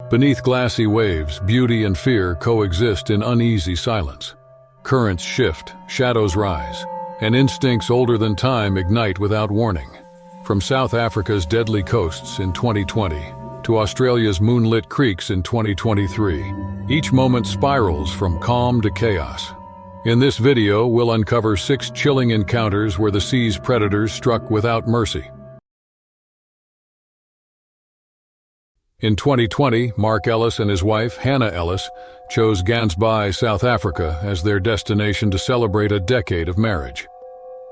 Beneath glassy waves, beauty and fear coexist in uneasy silence. Currents shift, shadows rise, and instincts older than time ignite without warning. From South Africa's deadly coasts in 2020 to Australia's moonlit creeks in 2023, each moment spirals from calm to chaos. In this video, we'll uncover 6 chilling encounters where the sea's predators struck without mercy. In 2020, Mark Ellis and his wife, Hannah Ellis, chose Gansbaai, South Africa, as their destination to celebrate a decade of marriage.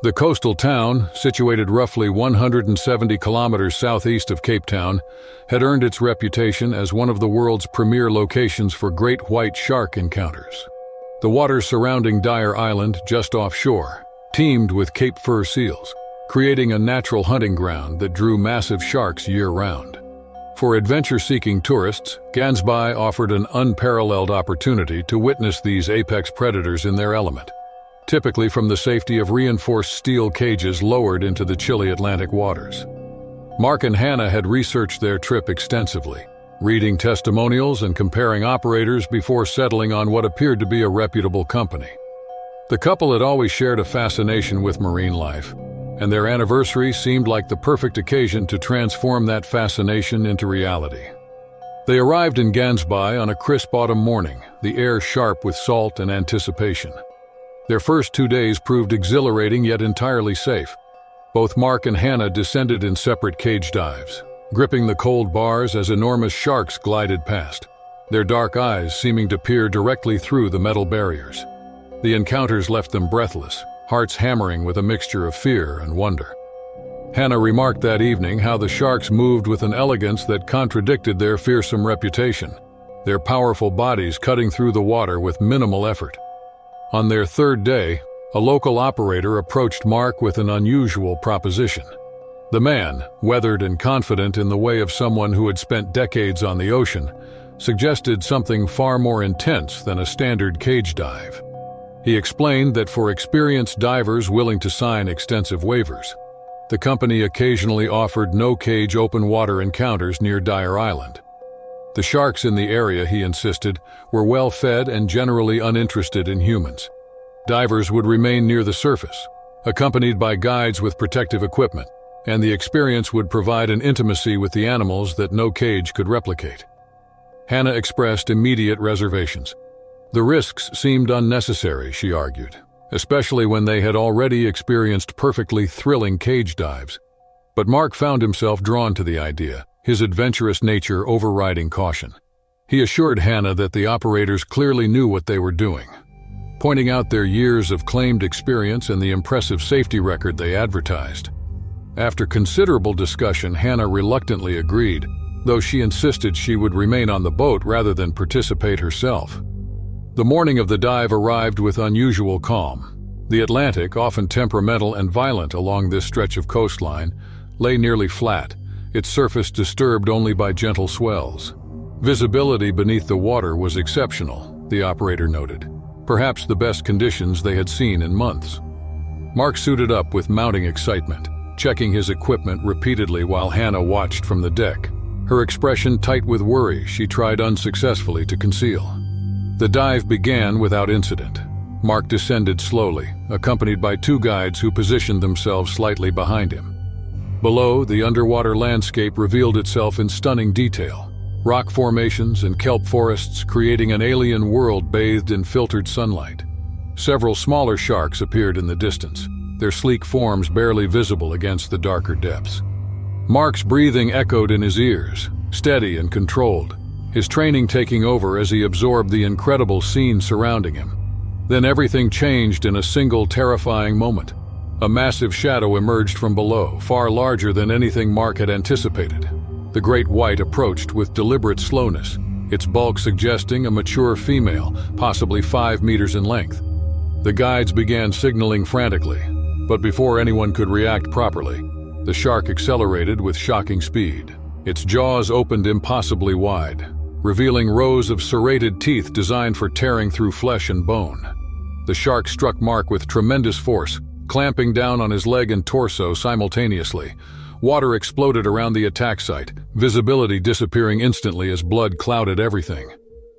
The coastal town, situated roughly 170 kilometers southeast of Cape Town, had earned its reputation as one of the world's premier locations for great white shark encounters. The waters surrounding Dyer Island, just offshore, teemed with Cape fur seals, creating a natural hunting ground that drew massive sharks year-round. For adventure-seeking tourists, Gansbaai offered an unparalleled opportunity to witness these apex predators in their element, typically from the safety of reinforced steel cages lowered into the chilly Atlantic waters. Mark and Hannah had researched their trip extensively, reading testimonials and comparing operators before settling on what appeared to be a reputable company. The couple had always shared a fascination with marine life, and their anniversary seemed like the perfect occasion to transform that fascination into reality. They arrived in Gansbaai on a crisp autumn morning, the air sharp with salt and anticipation. Their first 2 days proved exhilarating yet entirely safe. Both Mark and Hannah descended in separate cage dives, gripping the cold bars as enormous sharks glided past, their dark eyes seeming to peer directly through the metal barriers. The encounters left them breathless, hearts hammering with a mixture of fear and wonder. Hannah remarked that evening how the sharks moved with an elegance that contradicted their fearsome reputation, their powerful bodies cutting through the water with minimal effort. On their 3rd day, a local operator approached Mark with an unusual proposition. The man, weathered and confident in the way of someone who had spent decades on the ocean, suggested something far more intense than a standard cage dive. He explained that for experienced divers willing to sign extensive waivers, the company occasionally offered no-cage open water encounters near Dyer Island. The sharks in the area, he insisted, were well-fed and generally uninterested in humans. Divers would remain near the surface, accompanied by guides with protective equipment, and the experience would provide an intimacy with the animals that no cage could replicate. Hannah expressed immediate reservations. The risks seemed unnecessary, she argued, especially when they had already experienced perfectly thrilling cage dives. But Mark found himself drawn to the idea, his adventurous nature overriding caution. He assured Hannah that the operators clearly knew what they were doing, pointing out their years of claimed experience and the impressive safety record they advertised. After considerable discussion, Hannah reluctantly agreed, though she insisted she would remain on the boat rather than participate herself. The morning of the dive arrived with unusual calm. The Atlantic, often temperamental and violent along this stretch of coastline, lay nearly flat, its surface disturbed only by gentle swells. Visibility beneath the water was exceptional, the operator noted, perhaps the best conditions they had seen in months. Mark suited up with mounting excitement, checking his equipment repeatedly while Hannah watched from the deck, her expression tight with worry she tried unsuccessfully to conceal. The dive began without incident. Mark descended slowly, accompanied by 2 guides who positioned themselves slightly behind him. Below, the underwater landscape revealed itself in stunning detail, rock formations and kelp forests creating an alien world bathed in filtered sunlight. Several smaller sharks appeared in the distance, their sleek forms barely visible against the darker depths. Mark's breathing echoed in his ears, steady and controlled, his training taking over as he absorbed the incredible scene surrounding him. Then everything changed in a single terrifying moment. A massive shadow emerged from below, far larger than anything Mark had anticipated. The great white approached with deliberate slowness, its bulk suggesting a mature female, possibly 5 meters in length. The guides began signaling frantically, but before anyone could react properly, the shark accelerated with shocking speed. Its jaws opened impossibly wide, revealing rows of serrated teeth designed for tearing through flesh and bone. The shark struck Mark with tremendous force, clamping down on his leg and torso simultaneously, Water exploded around the attack site, visibility disappearing instantly as blood clouded everything.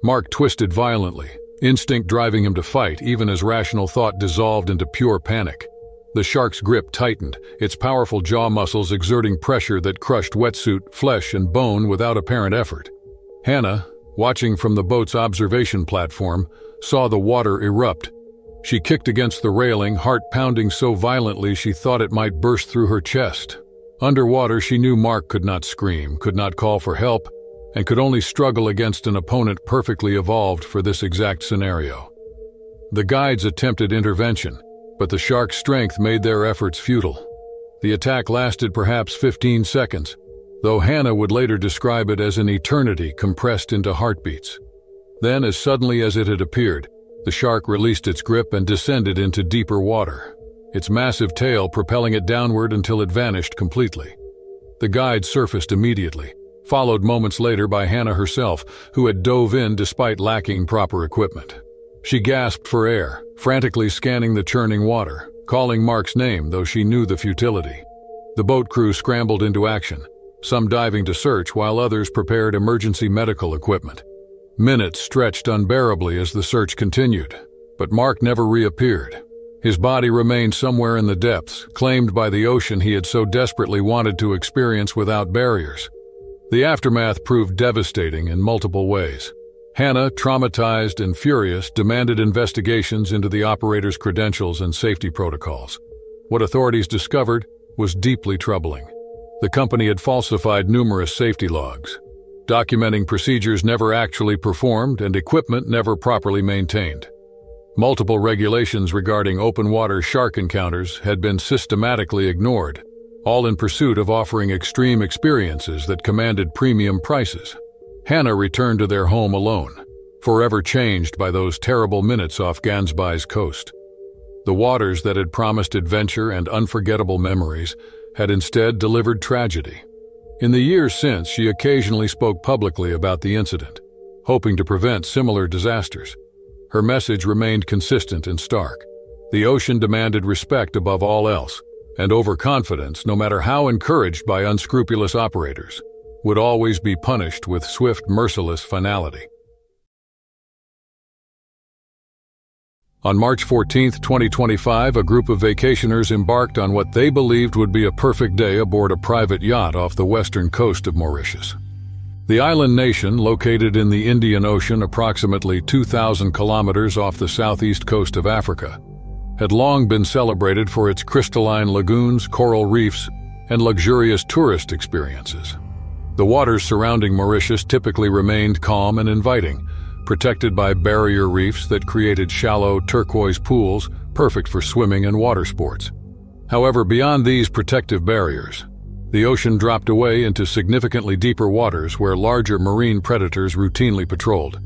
Mark twisted violently, instinct driving him to fight even as rational thought dissolved into pure panic. The shark's grip tightened, its powerful jaw muscles exerting pressure that crushed wetsuit, flesh, and bone without apparent effort. Hannah, watching from the boat's observation platform, saw the water erupt. She kicked against the railing, heart pounding so violently she thought it might burst through her chest. Underwater, she knew Mark could not scream, could not call for help, and could only struggle against an opponent perfectly evolved for this exact scenario. The guides attempted intervention, but the shark's strength made their efforts futile. The attack lasted perhaps 15 seconds, though Hannah would later describe it as an eternity compressed into heartbeats. Then, as suddenly as it had appeared, the shark released its grip and descended into deeper water, its massive tail propelling it downward until it vanished completely. The guide surfaced immediately, followed moments later by Hannah herself, who had dove in despite lacking proper equipment. She gasped for air, frantically scanning the churning water, calling Mark's name though she knew the futility. The boat crew scrambled into action, some diving to search while others prepared emergency medical equipment. Minutes stretched unbearably as the search continued, but Mark never reappeared. His body remained somewhere in the depths, claimed by the ocean he had so desperately wanted to experience without barriers. The aftermath proved devastating in multiple ways. Hannah, traumatized and furious, demanded investigations into the operator's credentials and safety protocols. What authorities discovered was deeply troubling. The company had falsified numerous safety logs, documenting procedures never actually performed and equipment never properly maintained. Multiple regulations regarding open water shark encounters had been systematically ignored, all in pursuit of offering extreme experiences that commanded premium prices. Hannah returned to their home alone, forever changed by those terrible minutes off Gansbai's coast. The waters that had promised adventure and unforgettable memories had instead delivered tragedy. In the years since, she occasionally spoke publicly about the incident, hoping to prevent similar disasters. Her message remained consistent and stark. The ocean demanded respect above all else, and overconfidence, no matter how encouraged by unscrupulous operators, would always be punished with swift, merciless finality. On March 14, 2025, a group of vacationers embarked on what they believed would be a perfect day aboard a private yacht off the western coast of Mauritius. The island nation, located in the Indian Ocean approximately 2,000 kilometers off the southeast coast of Africa, had long been celebrated for its crystalline lagoons, coral reefs, and luxurious tourist experiences. The waters surrounding Mauritius typically remained calm and inviting, protected by barrier reefs that created shallow turquoise pools perfect for swimming and water sports. However, beyond these protective barriers, the ocean dropped away into significantly deeper waters where larger marine predators routinely patrolled.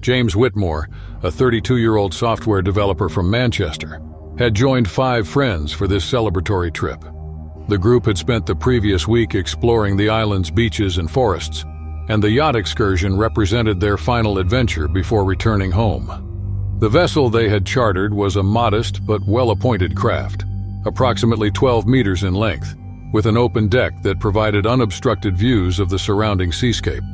James Whitmore, a 32-year-old software developer from Manchester, had joined 5 friends for this celebratory trip. The group had spent the previous week exploring the island's beaches and forests, and the yacht excursion represented their final adventure before returning home. The vessel they had chartered was a modest but well-appointed craft, approximately 12 meters in length, with an open deck that provided unobstructed views of the surrounding seascape.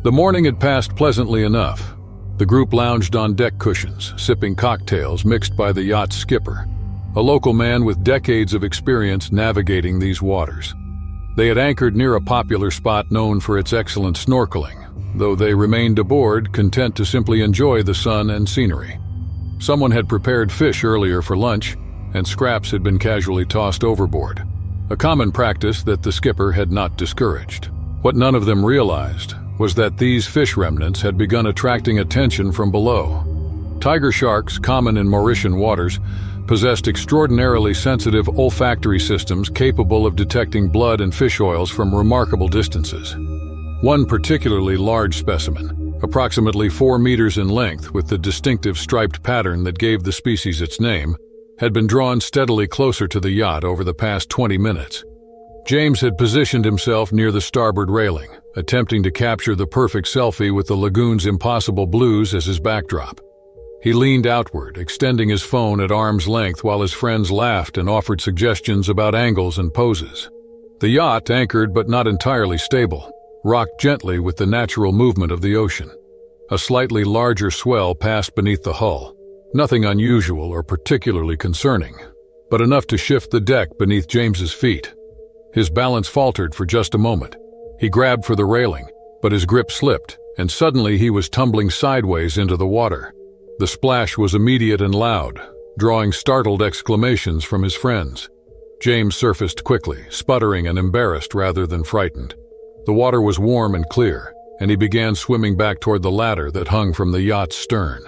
The morning had passed pleasantly enough. The group lounged on deck cushions, sipping cocktails mixed by the yacht's skipper, a local man with decades of experience navigating these waters. They had anchored near a popular spot known for its excellent snorkeling, though they remained aboard, content to simply enjoy the sun and scenery. Someone had prepared fish earlier for lunch, and scraps had been casually tossed overboard, a common practice that the skipper had not discouraged. What none of them realized was that these fish remnants had begun attracting attention from below. Tiger sharks, common in Mauritian waters, possessed extraordinarily sensitive olfactory systems capable of detecting blood and fish oils from remarkable distances. One particularly large specimen, approximately 4 meters in length with the distinctive striped pattern that gave the species its name, had been drawn steadily closer to the yacht over the past 20 minutes. James had positioned himself near the starboard railing, attempting to capture the perfect selfie with the lagoon's impossible blues as his backdrop. He leaned outward, extending his phone at arm's length while his friends laughed and offered suggestions about angles and poses. The yacht, anchored but not entirely stable, rocked gently with the natural movement of the ocean. A slightly larger swell passed beneath the hull, nothing unusual or particularly concerning, but enough to shift the deck beneath James's feet. His balance faltered for just a moment. He grabbed for the railing, but his grip slipped, and suddenly he was tumbling sideways into the water. The splash was immediate and loud, drawing startled exclamations from his friends. James surfaced quickly, sputtering and embarrassed rather than frightened. The water was warm and clear, and he began swimming back toward the ladder that hung from the yacht's stern.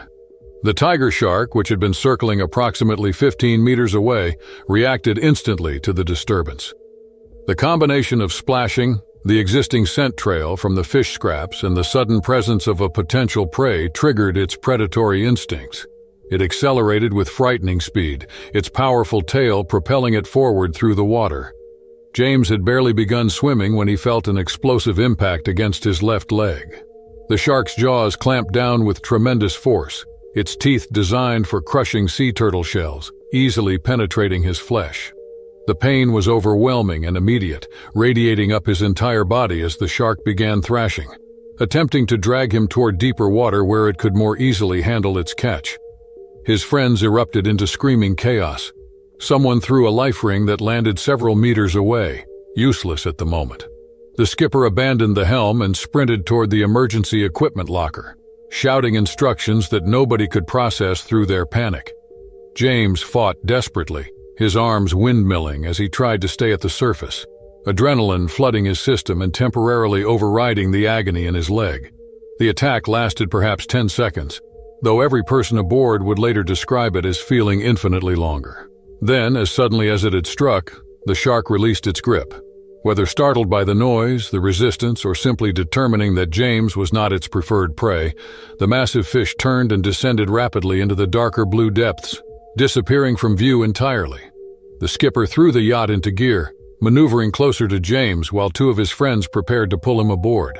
The tiger shark, which had been circling approximately 15 meters away, reacted instantly to the disturbance. The combination of splashing, the existing scent trail from the fish scraps, and the sudden presence of a potential prey triggered its predatory instincts. It accelerated with frightening speed, its powerful tail propelling it forward through the water. James had barely begun swimming when he felt an explosive impact against his left leg. The shark's jaws clamped down with tremendous force, its teeth designed for crushing sea turtle shells, easily penetrating his flesh. The pain was overwhelming and immediate, radiating up his entire body as the shark began thrashing, attempting to drag him toward deeper water where it could more easily handle its catch. His friends erupted into screaming chaos. Someone threw a life ring that landed several meters away, useless at the moment. The skipper abandoned the helm and sprinted toward the emergency equipment locker, shouting instructions that nobody could process through their panic. James fought desperately, his arms windmilling as he tried to stay at the surface, adrenaline flooding his system and temporarily overriding the agony in his leg. The attack lasted perhaps 10 seconds, though every person aboard would later describe it as feeling infinitely longer. Then, as suddenly as it had struck, the shark released its grip. Whether startled by the noise, the resistance, or simply determining that James was not its preferred prey, the massive fish turned and descended rapidly into the darker blue depths, disappearing from view entirely. The skipper threw the yacht into gear, maneuvering closer to James while two of his friends prepared to pull him aboard.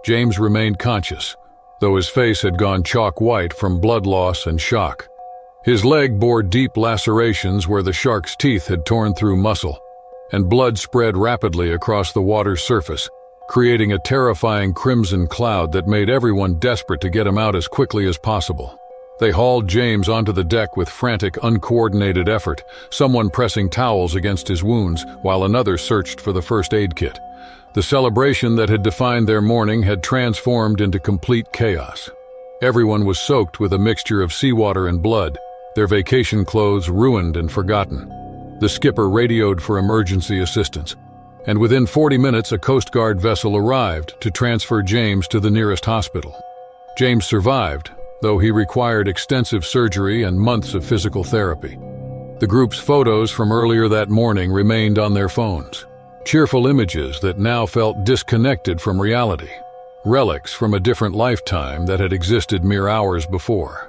James remained conscious, though his face had gone chalk white from blood loss and shock. His leg bore deep lacerations where the shark's teeth had torn through muscle, and blood spread rapidly across the water's surface, creating a terrifying crimson cloud that made everyone desperate to get him out as quickly as possible. They hauled James onto the deck with frantic, uncoordinated effort, someone pressing towels against his wounds while another searched for the first aid kit. The celebration that had defined their morning had transformed into complete chaos. Everyone was soaked with a mixture of seawater and blood, their vacation clothes ruined and forgotten. The skipper radioed for emergency assistance, and within 40 minutes a Coast Guard vessel arrived to transfer James to the nearest hospital. James survived, though he required extensive surgery and months of physical therapy. The group's photos from earlier that morning remained on their phones, cheerful images that now felt disconnected from reality, relics from a different lifetime that had existed mere hours before.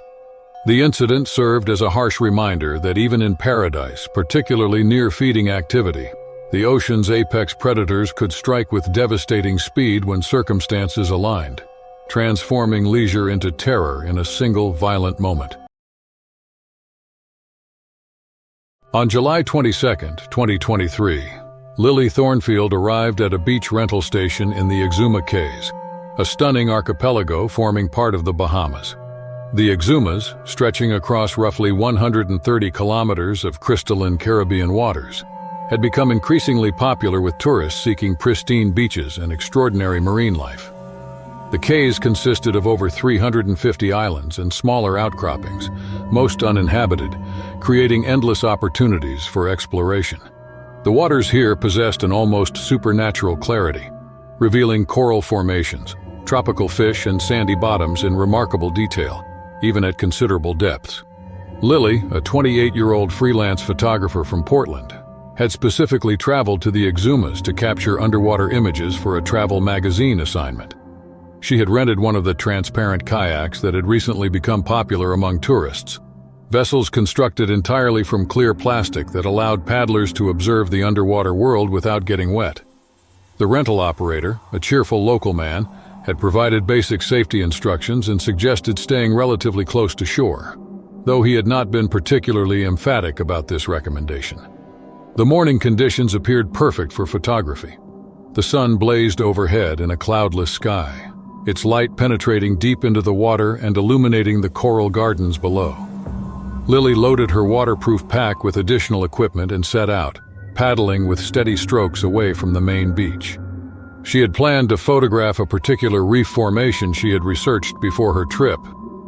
The incident served as a harsh reminder that even in paradise, particularly near feeding activity, the ocean's apex predators could strike with devastating speed when circumstances aligned, transforming leisure into terror in a single violent moment. On July 22, 2023, Lily Thornfield arrived at a beach rental station in the Exuma Cays, a stunning archipelago forming part of the Bahamas. The Exumas, stretching across roughly 130 kilometers of crystalline Caribbean waters, had become increasingly popular with tourists seeking pristine beaches and extraordinary marine life. The Cays consisted of over 350 islands and smaller outcroppings, most uninhabited, creating endless opportunities for exploration. The waters here possessed an almost supernatural clarity, revealing coral formations, tropical fish, and sandy bottoms in remarkable detail, even at considerable depths. Lily, a 28-year-old freelance photographer from Portland, had specifically traveled to the Exumas to capture underwater images for a travel magazine assignment. She had rented one of the transparent kayaks that had recently become popular among tourists, vessels constructed entirely from clear plastic that allowed paddlers to observe the underwater world without getting wet. The rental operator, a cheerful local man, had provided basic safety instructions and suggested staying relatively close to shore, though he had not been particularly emphatic about this recommendation. The morning conditions appeared perfect for photography. The sun blazed overhead in a cloudless sky, its light penetrating deep into the water and illuminating the coral gardens below. Lily loaded her waterproof pack with additional equipment and set out, paddling with steady strokes away from the main beach. She had planned to photograph a particular reef formation she had researched before her trip,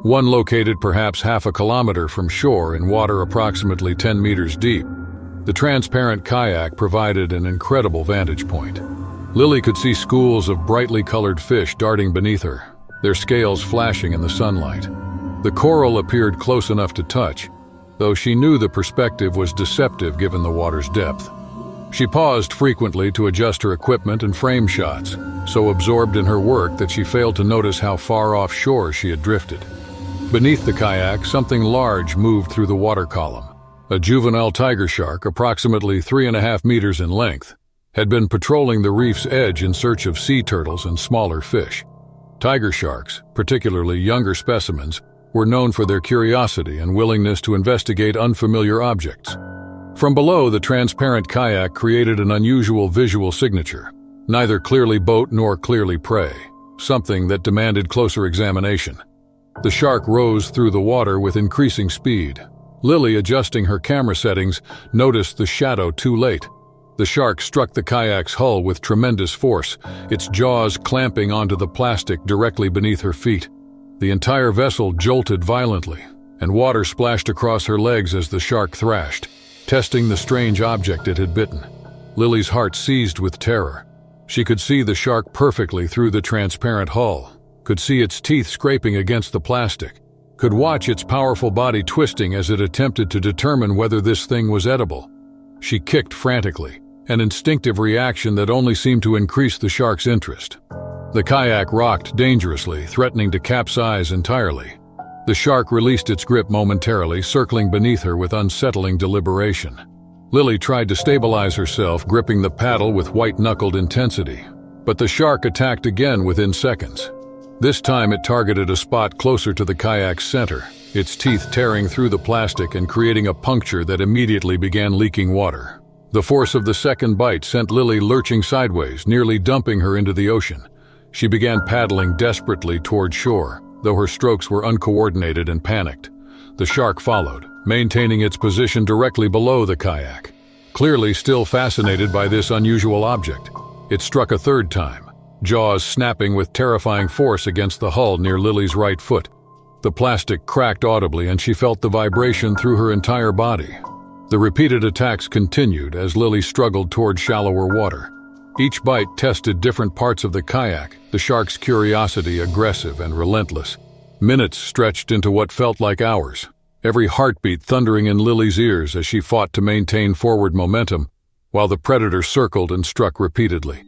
one located perhaps half a kilometer from shore in water approximately 10 meters deep. The transparent kayak provided an incredible vantage point. Lily could see schools of brightly colored fish darting beneath her, their scales flashing in the sunlight. The coral appeared close enough to touch, though she knew the perspective was deceptive given the water's depth. She paused frequently to adjust her equipment and frame shots, so absorbed in her work that she failed to notice how far offshore she had drifted. Beneath the kayak, something large moved through the water column. A juvenile tiger shark, approximately 3.5 meters in length, had been patrolling the reef's edge in search of sea turtles and smaller fish. Tiger sharks, particularly younger specimens, were known for their curiosity and willingness to investigate unfamiliar objects. From below, the transparent kayak created an unusual visual signature, neither clearly boat nor clearly prey, something that demanded closer examination. The shark rose through the water with increasing speed. Lily, adjusting her camera settings, noticed the shadow too late. The shark struck the kayak's hull with tremendous force, its jaws clamping onto the plastic directly beneath her feet. The entire vessel jolted violently, and water splashed across her legs as the shark thrashed, testing the strange object it had bitten. Lily's heart seized with terror. She could see the shark perfectly through the transparent hull, could see its teeth scraping against the plastic, could watch its powerful body twisting as it attempted to determine whether this thing was edible. She kicked frantically, an instinctive reaction that only seemed to increase the shark's interest. The kayak rocked dangerously, threatening to capsize entirely. The shark released its grip momentarily, circling beneath her with unsettling deliberation. Lily tried to stabilize herself, gripping the paddle with white-knuckled intensity, but the shark attacked again within seconds. This time it targeted a spot closer to the kayak's center, its teeth tearing through the plastic and creating a puncture that immediately began leaking water. The force of the second bite sent Lily lurching sideways, nearly dumping her into the ocean. She began paddling desperately toward shore, though her strokes were uncoordinated and panicked. The shark followed, maintaining its position directly below the kayak. Clearly still fascinated by this unusual object, it struck a third time, jaws snapping with terrifying force against the hull near Lily's right foot. The plastic cracked audibly and she felt the vibration through her entire body. The repeated attacks continued as Lily struggled toward shallower water. Each bite tested different parts of the kayak, the shark's curiosity aggressive and relentless. Minutes stretched into what felt like hours, every heartbeat thundering in Lily's ears as she fought to maintain forward momentum, while the predator circled and struck repeatedly.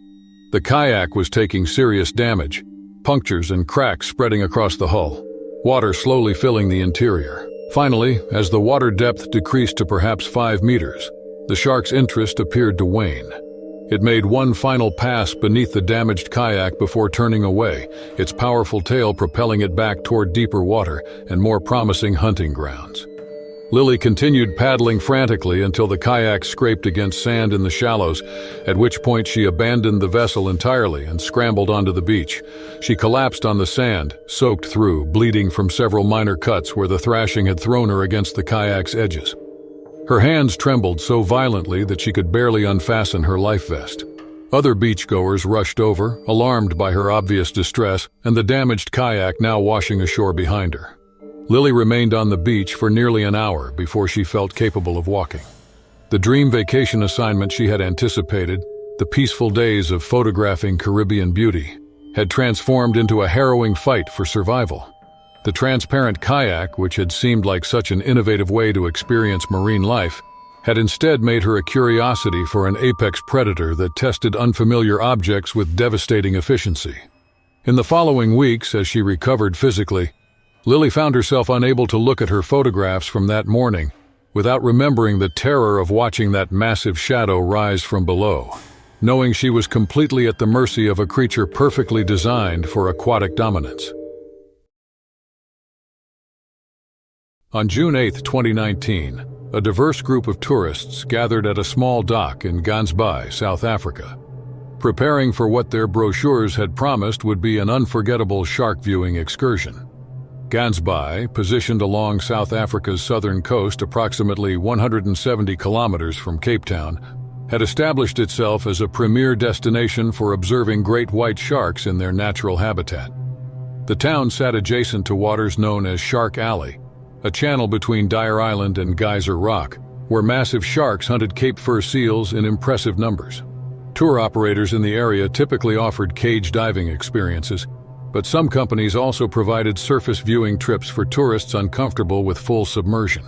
The kayak was taking serious damage, punctures and cracks spreading across the hull, water slowly filling the interior. Finally, as the water depth decreased to perhaps 5 meters, the shark's interest appeared to wane. It made one final pass beneath the damaged kayak before turning away, its powerful tail propelling it back toward deeper water and more promising hunting grounds. Lily continued paddling frantically until the kayak scraped against sand in the shallows, at which point she abandoned the vessel entirely and scrambled onto the beach. She collapsed on the sand, soaked through, bleeding from several minor cuts where the thrashing had thrown her against the kayak's edges. Her hands trembled so violently that she could barely unfasten her life vest. Other beachgoers rushed over, alarmed by her obvious distress and the damaged kayak now washing ashore behind her. Lily remained on the beach for nearly an hour before she felt capable of walking. The dream vacation assignment she had anticipated, the peaceful days of photographing Caribbean beauty, had transformed into a harrowing fight for survival. The transparent kayak, which had seemed like such an innovative way to experience marine life, had instead made her a curiosity for an apex predator that tested unfamiliar objects with devastating efficiency. In the following weeks, as she recovered physically, Lily found herself unable to look at her photographs from that morning without remembering the terror of watching that massive shadow rise from below, knowing she was completely at the mercy of a creature perfectly designed for aquatic dominance. On June 8, 2019, a diverse group of tourists gathered at a small dock in Gansbai, South Africa, preparing for what their brochures had promised would be an unforgettable shark viewing excursion. Gansbai, positioned along South Africa's southern coast approximately 170 kilometers from Cape Town, had established itself as a premier destination for observing great white sharks in their natural habitat. The town sat adjacent to waters known as Shark Alley, a channel between Dyer Island and Geyser Rock, where massive sharks hunted Cape Fur seals in impressive numbers. Tour operators in the area typically offered cage diving experiences, but some companies also provided surface viewing trips for tourists uncomfortable with full submersion.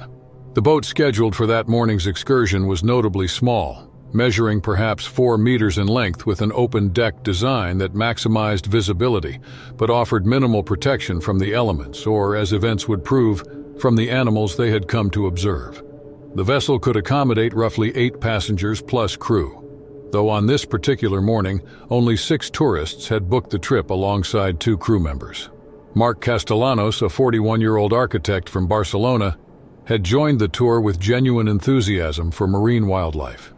The boat scheduled for that morning's excursion was notably small, measuring perhaps 4 meters in length with an open deck design that maximized visibility, but offered minimal protection from the elements or, as events would prove, from the animals they had come to observe. The vessel could accommodate roughly 8 passengers plus crew, though on this particular morning, only 6 tourists had booked the trip alongside 2 crew members. Marc Castellanos, a 41-year-old architect from Barcelona, had joined the tour with genuine enthusiasm for marine wildlife.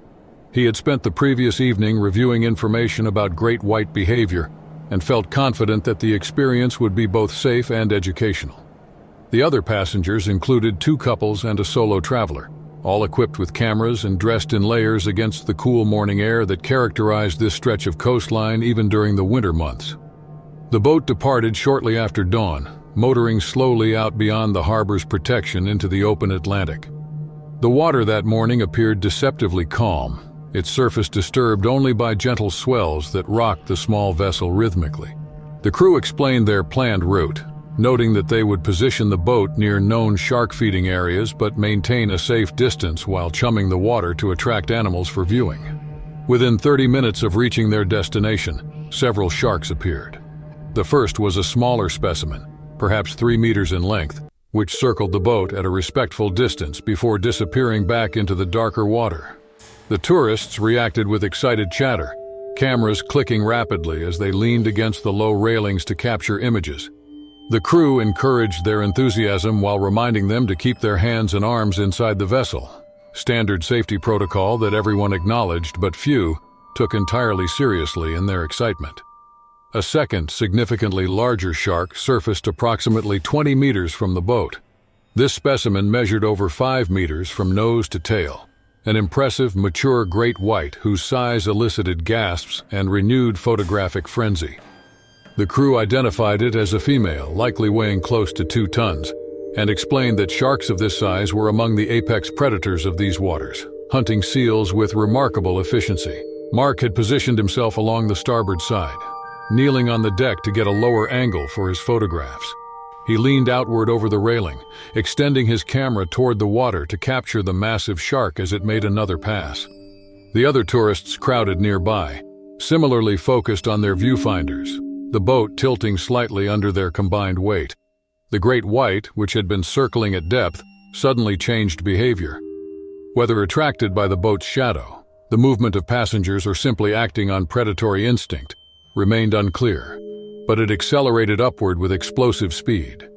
He had spent the previous evening reviewing information about great white behavior and felt confident that the experience would be both safe and educational. The other passengers included 2 couples and a solo traveler, all equipped with cameras and dressed in layers against the cool morning air that characterized this stretch of coastline even during the winter months. The boat departed shortly after dawn, motoring slowly out beyond the harbor's protection into the open Atlantic. The water that morning appeared deceptively calm, its surface disturbed only by gentle swells that rocked the small vessel rhythmically. The crew explained their planned route, noting that they would position the boat near known shark-feeding areas but maintain a safe distance while chumming the water to attract animals for viewing. Within 30 minutes of reaching their destination, several sharks appeared. The first was a smaller specimen, perhaps 3 meters in length, which circled the boat at a respectful distance before disappearing back into the darker water. The tourists reacted with excited chatter, cameras clicking rapidly as they leaned against the low railings to capture images. The crew encouraged their enthusiasm while reminding them to keep their hands and arms inside the vessel, standard safety protocol that everyone acknowledged but few took entirely seriously in their excitement. A second, significantly larger shark surfaced approximately 20 meters from the boat. This specimen measured over 5 meters from nose to tail, an impressive, mature great white whose size elicited gasps and renewed photographic frenzy. The crew identified it as a female, likely weighing close to 2 tons, and explained that sharks of this size were among the apex predators of these waters, hunting seals with remarkable efficiency. Marc had positioned himself along the starboard side, kneeling on the deck to get a lower angle for his photographs. He leaned outward over the railing, extending his camera toward the water to capture the massive shark as it made another pass. The other tourists crowded nearby, similarly focused on their viewfinders, the boat tilting slightly under their combined weight. The great white, which had been circling at depth, suddenly changed behavior. Whether attracted by the boat's shadow, the movement of passengers, or simply acting on predatory instinct, remained unclear, but it accelerated upward with explosive speed.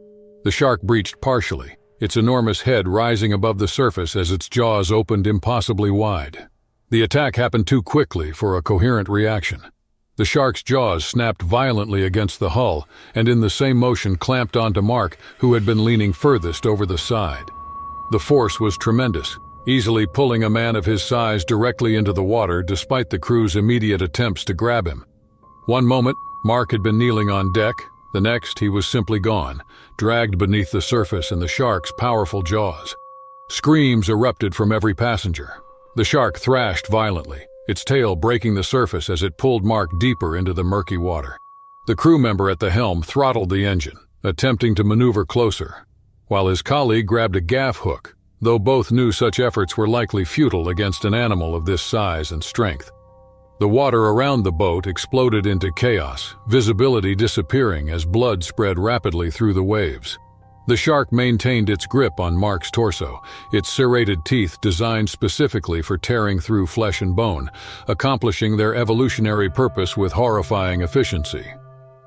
The shark breached partially, its enormous head rising above the surface as its jaws opened impossibly wide. The attack happened too quickly for a coherent reaction. The shark's jaws snapped violently against the hull and in the same motion clamped onto Marc, who had been leaning furthest over the side. The force was tremendous, easily pulling a man of his size directly into the water despite the crew's immediate attempts to grab him. One moment, Marc had been kneeling on deck, the next he was simply gone, dragged beneath the surface in the shark's powerful jaws. Screams erupted from every passenger. The shark thrashed violently, its tail breaking the surface as it pulled Marc deeper into the murky water. The crew member at the helm throttled the engine, attempting to maneuver closer, while his colleague grabbed a gaff hook, though both knew such efforts were likely futile against an animal of this size and strength. The water around the boat exploded into chaos, visibility disappearing as blood spread rapidly through the waves. The shark maintained its grip on Marc's torso, its serrated teeth designed specifically for tearing through flesh and bone, accomplishing their evolutionary purpose with horrifying efficiency.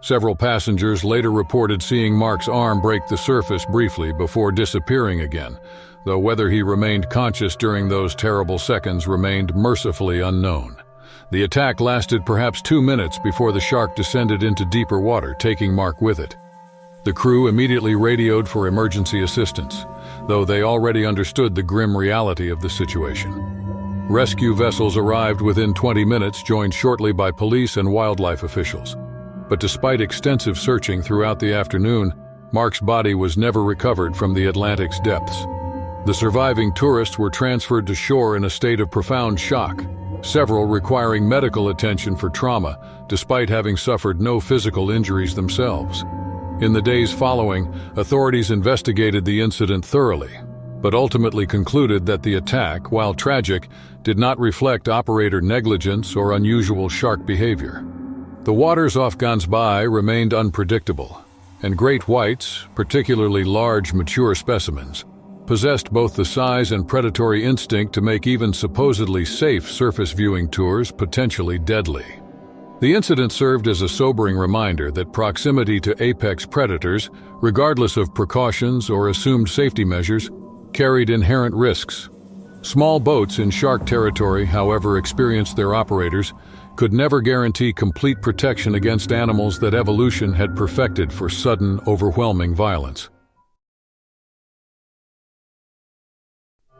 Several passengers later reported seeing Mark's arm break the surface briefly before disappearing again, though whether he remained conscious during those terrible seconds remained mercifully unknown. The attack lasted perhaps 2 minutes before the shark descended into deeper water, taking Mark with it. The crew immediately radioed for emergency assistance, though they already understood the grim reality of the situation. Rescue vessels arrived within 20 minutes, joined shortly by police and wildlife officials. But despite extensive searching throughout the afternoon, Mark's body was never recovered from the Atlantic's depths. The surviving tourists were transferred to shore in a state of profound shock, several requiring medical attention for trauma, despite having suffered no physical injuries themselves. In the days following, authorities investigated the incident thoroughly, but ultimately concluded that the attack, while tragic, did not reflect operator negligence or unusual shark behavior. The waters off Gansbai remained unpredictable, and great whites, particularly large, mature specimens, possessed both the size and predatory instinct to make even supposedly safe surface viewing tours potentially deadly. The incident served as a sobering reminder that proximity to apex predators, regardless of precautions or assumed safety measures, carried inherent risks. Small boats in shark territory, however experienced their operators, could never guarantee complete protection against animals that evolution had perfected for sudden, overwhelming violence.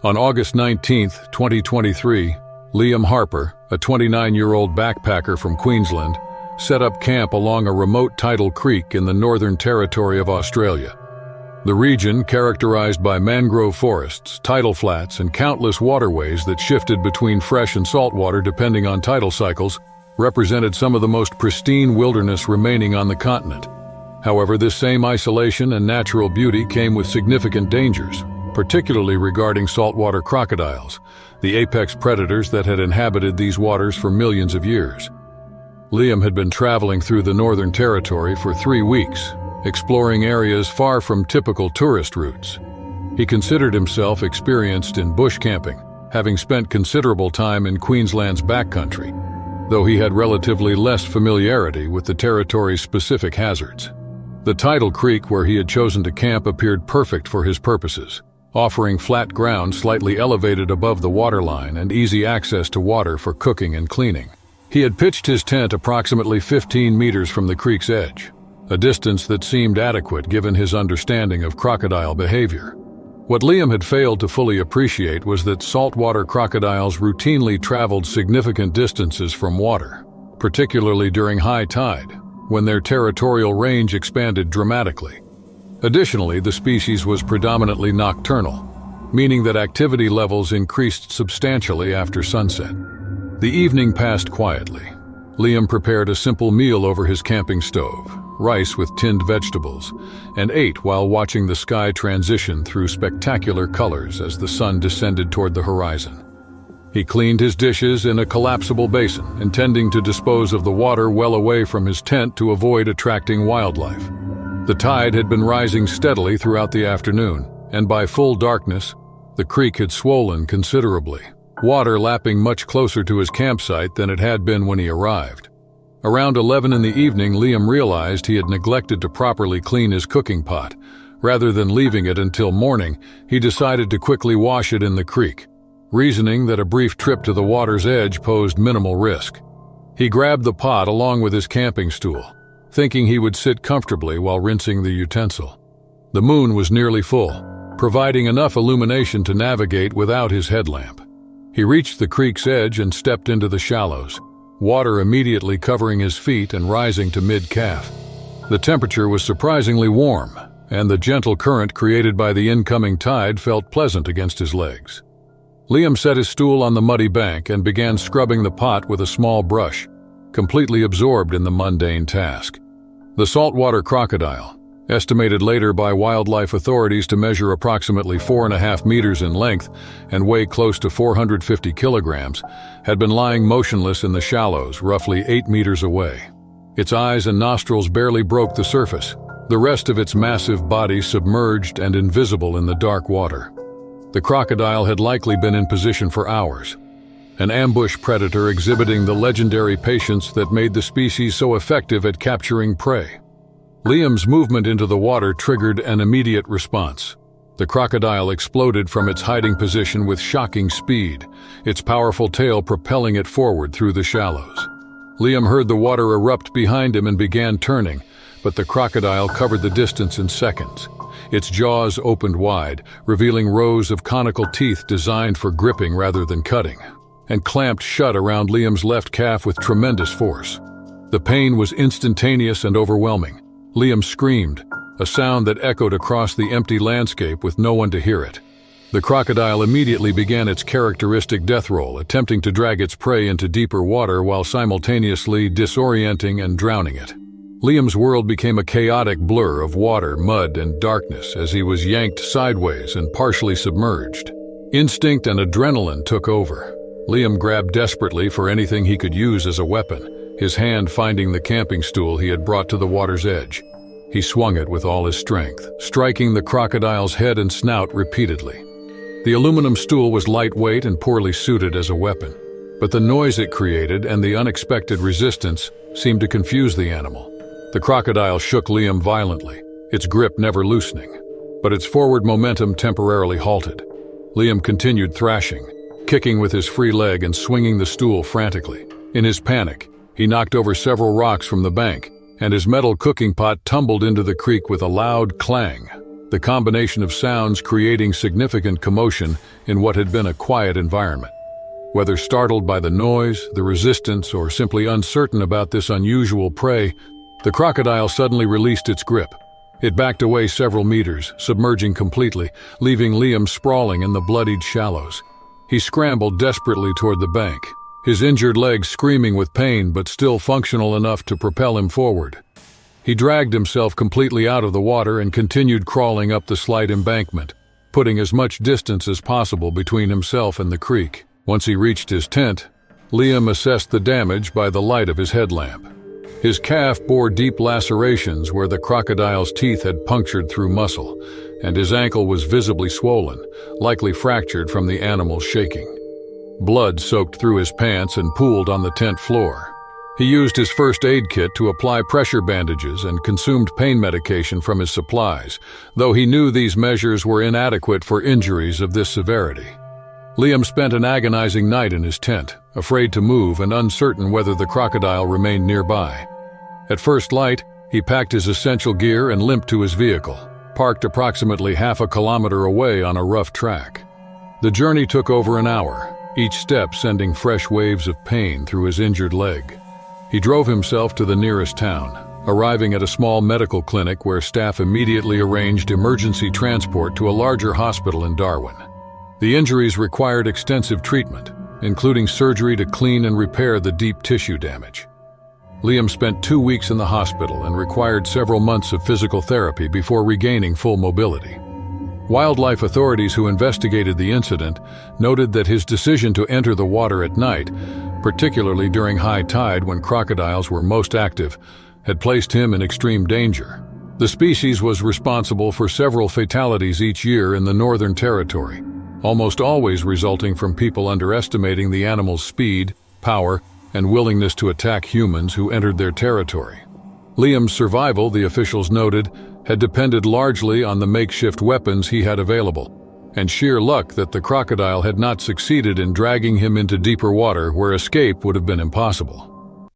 On August 19, 2023, Liam Harper, a 29-year-old backpacker from Queensland, set up camp along a remote tidal creek in the Northern Territory of Australia. The region, characterized by mangrove forests, tidal flats, and countless waterways that shifted between fresh and salt water depending on tidal cycles, represented some of the most pristine wilderness remaining on the continent. However, this same isolation and natural beauty came with significant dangers, particularly regarding saltwater crocodiles, the apex predators that had inhabited these waters for millions of years. Liam had been traveling through the Northern Territory for 3 weeks, exploring areas far from typical tourist routes. He considered himself experienced in bush camping, having spent considerable time in Queensland's backcountry, though he had relatively less familiarity with the territory's specific hazards. The tidal creek where he had chosen to camp appeared perfect for his purposes, offering flat ground slightly elevated above the waterline and easy access to water for cooking and cleaning. He had pitched his tent approximately 15 meters from the creek's edge, a distance that seemed adequate given his understanding of crocodile behavior. What Liam had failed to fully appreciate was that saltwater crocodiles routinely traveled significant distances from water, particularly during high tide, when their territorial range expanded dramatically. Additionally, the species was predominantly nocturnal, meaning that activity levels increased substantially after sunset. The evening passed quietly. Liam prepared a simple meal over his camping stove, rice with tinned vegetables, and ate while watching the sky transition through spectacular colors as the sun descended toward the horizon. He cleaned his dishes in a collapsible basin, intending to dispose of the water well away from his tent to avoid attracting wildlife. The tide had been rising steadily throughout the afternoon, and by full darkness, the creek had swollen considerably, water lapping much closer to his campsite than it had been when he arrived. Around 11 in the evening, Liam realized he had neglected to properly clean his cooking pot. Rather than leaving it until morning, he decided to quickly wash it in the creek, reasoning that a brief trip to the water's edge posed minimal risk. He grabbed the pot along with his camping stool, thinking he would sit comfortably while rinsing the utensil. The moon was nearly full, providing enough illumination to navigate without his headlamp. He reached the creek's edge and stepped into the shallows, water immediately covering his feet and rising to mid-calf. The temperature was surprisingly warm, and the gentle current created by the incoming tide felt pleasant against his legs. Liam set his stool on the muddy bank and began scrubbing the pot with a small brush, completely absorbed in the mundane task. The saltwater crocodile, estimated later by wildlife authorities to measure approximately 4.5 meters in length and weigh close to 450 kilograms, had been lying motionless in the shallows, roughly 8 meters away. Its eyes and nostrils barely broke the surface, the rest of its massive body submerged and invisible in the dark water. The crocodile had likely been in position for hours. an ambush predator exhibiting the legendary patience that made the species so effective at capturing prey. Liam's movement into the water triggered an immediate response. The crocodile exploded from its hiding position with shocking speed, its powerful tail propelling it forward through the shallows. Liam heard the water erupt behind him and began turning, but the crocodile covered the distance in seconds. Its jaws opened wide, revealing rows of conical teeth designed for gripping rather than cutting, and clamped shut around Liam's left calf with tremendous force. The pain was instantaneous and overwhelming. Liam screamed, a sound that echoed across the empty landscape with no one to hear it. The crocodile immediately began its characteristic death roll, attempting to drag its prey into deeper water while simultaneously disorienting and drowning it. Liam's world became a chaotic blur of water, mud, and darkness as he was yanked sideways and partially submerged. Instinct and adrenaline took over. Liam grabbed desperately for anything he could use as a weapon, his hand finding the camping stool he had brought to the water's edge. He swung it with all his strength, striking the crocodile's head and snout repeatedly. The aluminum stool was lightweight and poorly suited as a weapon, but the noise it created and the unexpected resistance seemed to confuse the animal. The crocodile shook Liam violently, its grip never loosening, but its forward momentum temporarily halted. Liam continued thrashing, kicking with his free leg and swinging the stool frantically. In his panic, he knocked over several rocks from the bank, and his metal cooking pot tumbled into the creek with a loud clang, the combination of sounds creating significant commotion in what had been a quiet environment. Whether startled by the noise, the resistance, or simply uncertain about this unusual prey, the crocodile suddenly released its grip. It backed away several meters, submerging completely, leaving Liam sprawling in the bloodied shallows. He scrambled desperately toward the bank, his injured leg screaming with pain but still functional enough to propel him forward. He dragged himself completely out of the water and continued crawling up the slight embankment, putting as much distance as possible between himself and the creek. Once he reached his tent, Liam assessed the damage by the light of his headlamp. His calf bore deep lacerations where the crocodile's teeth had punctured through muscle, and his ankle was visibly swollen, likely fractured from the animal's shaking. Blood soaked through his pants and pooled on the tent floor. He used his first aid kit to apply pressure bandages and consumed pain medication from his supplies, though he knew these measures were inadequate for injuries of this severity. Liam spent an agonizing night in his tent, afraid to move and uncertain whether the crocodile remained nearby. At first light, he packed his essential gear and limped to his vehicle, parked approximately half a kilometer away on a rough track. The journey took over an hour, each step sending fresh waves of pain through his injured leg. He drove himself to the nearest town, arriving at a small medical clinic where staff immediately arranged emergency transport to a larger hospital in Darwin. The injuries required extensive treatment, including surgery to clean and repair the deep tissue damage. Liam spent 2 weeks in the hospital and required several months of physical therapy before regaining full mobility. Wildlife authorities who investigated the incident noted that his decision to enter the water at night, particularly during high tide when crocodiles were most active, had placed him in extreme danger. The species was responsible for several fatalities each year in the Northern Territory, almost always resulting from people underestimating the animal's speed, power, and willingness to attack humans who entered their territory. Liam's survival, the officials noted, had depended largely on the makeshift weapons he had available, and sheer luck that the crocodile had not succeeded in dragging him into deeper water where escape would have been impossible.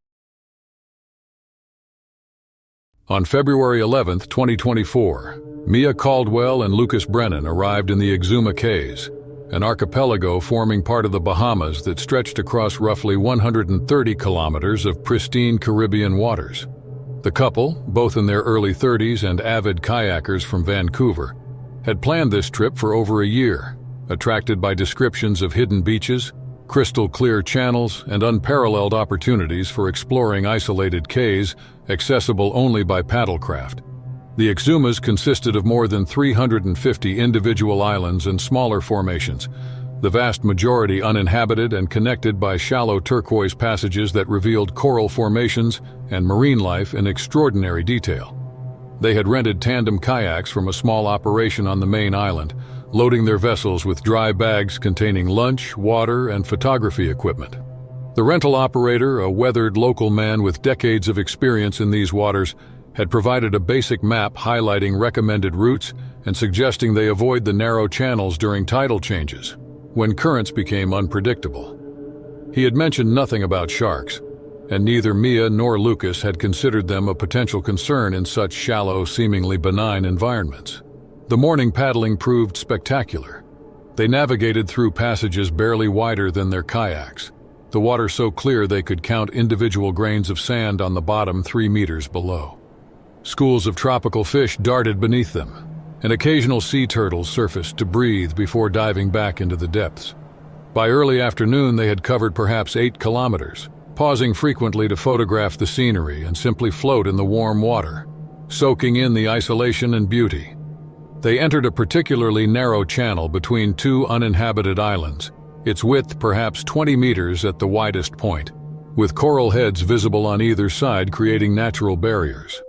On February 11, 2024, Mia Caldwell and Lucas Brennan arrived in the Exuma Cays, an archipelago forming part of the Bahamas that stretched across roughly 130 kilometers of pristine Caribbean waters. The couple, both in their early 30s and avid kayakers from Vancouver, had planned this trip for over a year, attracted by descriptions of hidden beaches, crystal-clear channels, and unparalleled opportunities for exploring isolated cays accessible only by paddlecraft. The Exumas consisted of more than 350 individual islands and smaller formations, the vast majority uninhabited and connected by shallow turquoise passages that revealed coral formations and marine life in extraordinary detail. They had rented tandem kayaks from a small operation on the main island, loading their vessels with dry bags containing lunch, water, and photography equipment. The rental operator, a weathered local man with decades of experience in these waters, had provided a basic map highlighting recommended routes and suggesting they avoid the narrow channels during tidal changes, when currents became unpredictable. He had mentioned nothing about sharks, and neither Mia nor Lucas had considered them a potential concern in such shallow, seemingly benign environments. The morning paddling proved spectacular. They navigated through passages barely wider than their kayaks, the water so clear they could count individual grains of sand on the bottom 3 meters below. Schools of tropical fish darted beneath them, and occasional sea turtles surfaced to breathe before diving back into the depths. By early afternoon, they had covered perhaps 8 kilometers, pausing frequently to photograph the scenery and simply float in the warm water, soaking in the isolation and beauty. They entered a particularly narrow channel between 2 uninhabited islands, its width perhaps 20 meters at the widest point, with coral heads visible on either side creating natural barriers.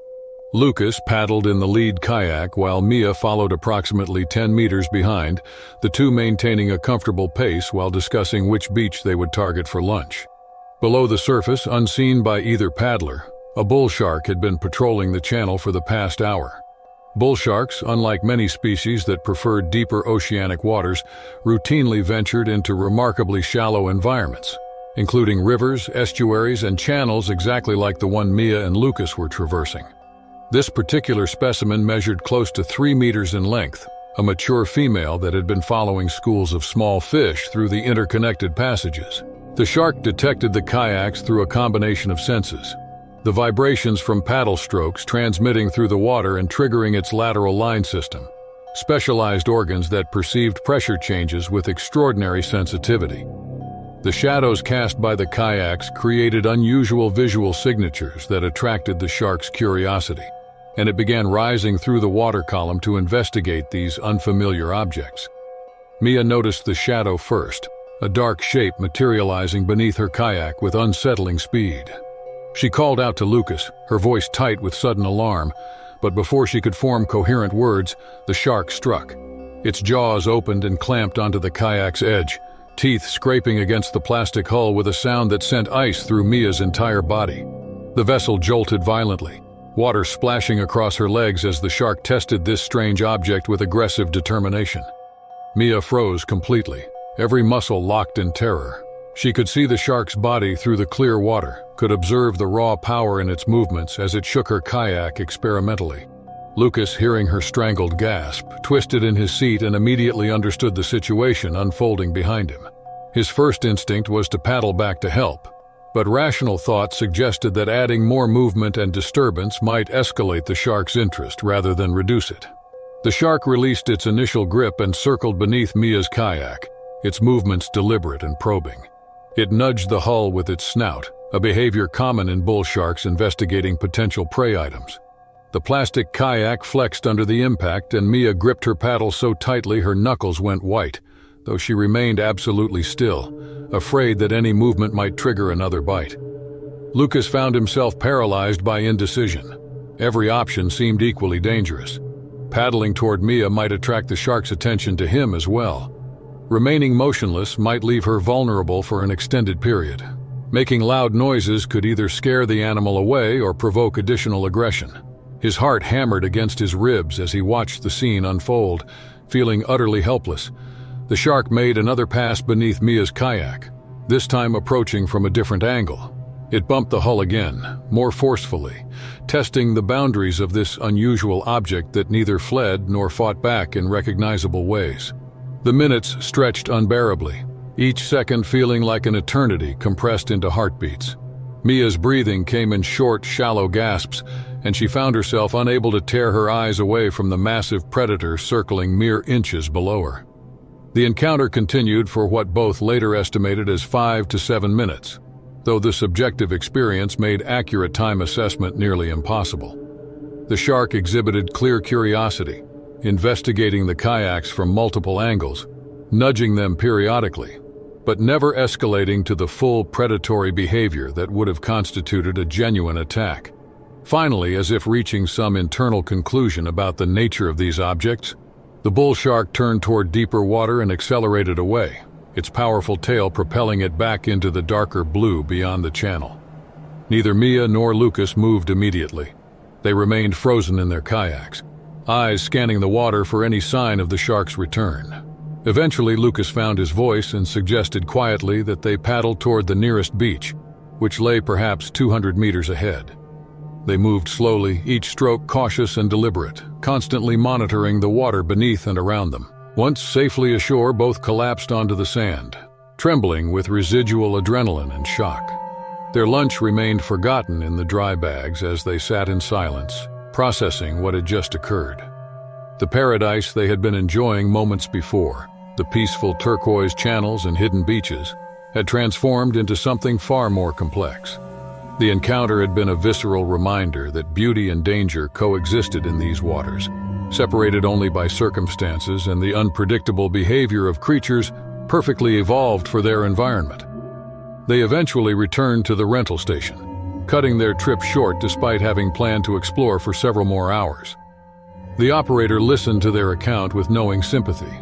Lucas paddled in the lead kayak while Mia followed approximately 10 meters behind, the two maintaining a comfortable pace while discussing which beach they would target for lunch. Below the surface, unseen by either paddler, a bull shark had been patrolling the channel for the past hour. Bull sharks, unlike many species that preferred deeper oceanic waters, routinely ventured into remarkably shallow environments, including rivers, estuaries, and channels exactly like the one Mia and Lucas were traversing. This particular specimen measured close to 3 meters in length, a mature female that had been following schools of small fish through the interconnected passages. The shark detected the kayaks through a combination of senses, the vibrations from paddle strokes transmitting through the water and triggering its lateral line system, specialized organs that perceived pressure changes with extraordinary sensitivity. The shadows cast by the kayaks created unusual visual signatures that attracted the shark's curiosity, and it began rising through the water column to investigate these unfamiliar objects. Mia noticed the shadow first, a dark shape materializing beneath her kayak with unsettling speed. She called out to Lucas, her voice tight with sudden alarm, but before she could form coherent words, the shark struck. Its jaws opened and clamped onto the kayak's edge, teeth scraping against the plastic hull with a sound that sent ice through Mia's entire body. The vessel jolted violently, water splashing across her legs as the shark tested this strange object with aggressive determination. Mia froze completely, every muscle locked in terror. She could see the shark's body through the clear water, could observe the raw power in its movements as it shook her kayak experimentally. Lucas, hearing her strangled gasp, twisted in his seat and immediately understood the situation unfolding behind him. His first instinct was to paddle back to help, but rational thought suggested that adding more movement and disturbance might escalate the shark's interest rather than reduce it. The shark released its initial grip and circled beneath Mia's kayak, its movements deliberate and probing. It nudged the hull with its snout, a behavior common in bull sharks investigating potential prey items. The plastic kayak flexed under the impact, and Mia gripped her paddle so tightly her knuckles went white, though she remained absolutely still, afraid that any movement might trigger another bite. Lucas found himself paralyzed by indecision. Every option seemed equally dangerous. Paddling toward Mia might attract the shark's attention to him as well. Remaining motionless might leave her vulnerable for an extended period. Making loud noises could either scare the animal away or provoke additional aggression. His heart hammered against his ribs as he watched the scene unfold, feeling utterly helpless. The shark made another pass beneath Mia's kayak, this time approaching from a different angle. It bumped the hull again, more forcefully, testing the boundaries of this unusual object that neither fled nor fought back in recognizable ways. The minutes stretched unbearably, each second feeling like an eternity compressed into heartbeats. Mia's breathing came in short, shallow gasps, and she found herself unable to tear her eyes away from the massive predator circling mere inches below her. The encounter continued for what both later estimated as 5 to 7 minutes, though the subjective experience made accurate time assessment nearly impossible. The shark exhibited clear curiosity, investigating the kayaks from multiple angles, nudging them periodically, but never escalating to the full predatory behavior that would have constituted a genuine attack. Finally, as if reaching some internal conclusion about the nature of these objects, The bull shark turned toward deeper water and accelerated away, its powerful tail propelling it back into the darker blue beyond the channel. Neither Mia nor Lucas moved immediately. They remained frozen in their kayaks, eyes scanning the water for any sign of the shark's return. Eventually, Lucas found his voice and suggested quietly that they paddle toward the nearest beach, which lay perhaps 200 meters ahead. They moved slowly, each stroke cautious and deliberate, constantly monitoring the water beneath and around them. Once safely ashore, both collapsed onto the sand, trembling with residual adrenaline and shock. Their lunch remained forgotten in the dry bags as they sat in silence, processing what had just occurred. The paradise they had been enjoying moments before, the peaceful turquoise channels and hidden beaches, had transformed into something far more complex. The encounter had been a visceral reminder that beauty and danger coexisted in these waters, separated only by circumstances and the unpredictable behavior of creatures perfectly evolved for their environment. They eventually returned to the rental station, cutting their trip short despite having planned to explore for several more hours. The operator listened to their account with knowing sympathy,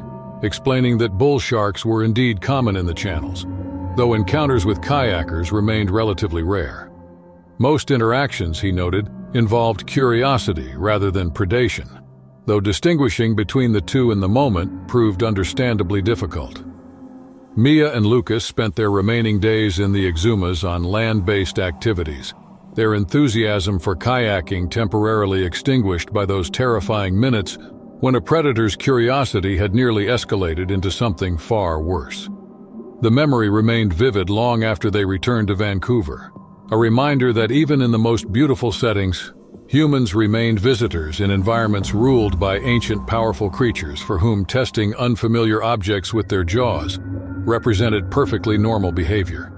explaining that bull sharks were indeed common in the channels, though encounters with kayakers remained relatively rare. Most interactions, he noted, involved curiosity rather than predation, though distinguishing between the two in the moment proved understandably difficult. Mia and Lucas spent their remaining days in the Exumas on land-based activities, their enthusiasm for kayaking temporarily extinguished by those terrifying minutes when a predator's curiosity had nearly escalated into something far worse. The memory remained vivid long after they returned to Vancouver, a reminder that even in the most beautiful settings, humans remained visitors in environments ruled by ancient powerful creatures for whom testing unfamiliar objects with their jaws represented perfectly normal behavior.